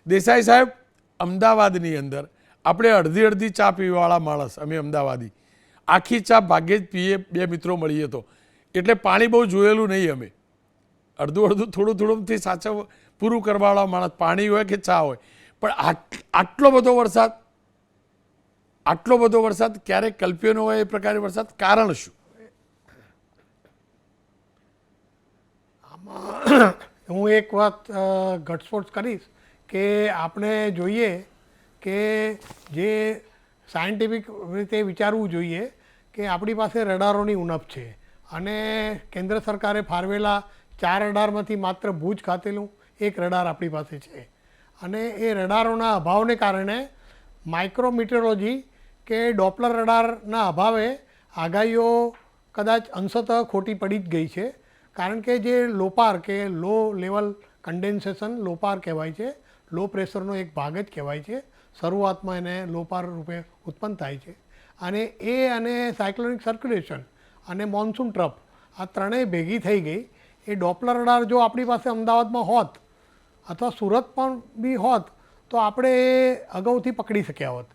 દેસાઈ સાહેબ, અમદાવાદની અંદર આપણે અડધી અડધી ચા પીવાવાળા માણસ, અમે અમદાવાદી, આખી ચા ભાગ્યે જ પીએ, બે મિત્રો મળીએ તો, એટલે પાણી બહુ જોયેલું નહીં અમે, અડધું અડધું થોડું થોડુંથી સાચવ પૂરું કરવાવાળા માણસ, પાણી હોય કે ચા હોય. પણ આટલો બધો વરસાદ ક્યારેક કલ્પ્યો ન હોય એ પ્રકારે વરસાદ, કારણ શું? આમાં હું એક વાત ઘટસ્ફોટ કરીશ કે આપણે જોઈએ કે જે સાયન્ટિફિક રીતે વિચારવું જોઈએ કે આપણી પાસે રડારોની ઉણપ છે અને કેન્દ્ર સરકારે ફાળવેલા 4 રડારમાંથી માત્ર ભુજ ખાતેનું એક રડાર આપણી પાસે છે. અને એ રડારોના અભાવને કારણે માઇક્રોમીટરોલોજી કે ડોપલર રડારના અભાવે આગાહીઓ કદાચ અંશતઃ ખોટી પડી જ ગઈ છે. કારણ કે જે લોપાર કે લો લેવલ કન્ડેન્સેશન લોપાર કહેવાય છે, લો પ્રેશરનો એક ભાગ જ કહેવાય છે, શરૂઆતમાં એને લોપાર રૂપે ઉત્પન્ન થાય છે. અને અને સાયક્લોનિક સર્ક્યુલેશન અને મોન્સૂન ટ્રફ આ ત્રણેય ભેગી થઈ ગઈ. એ ડોપલર રડાર જો આપણી પાસે અમદાવાદમાં હોત અથવા સુરત પણ બી હોત તો આપણે એ અગાઉથી પકડી શક્યા હોત.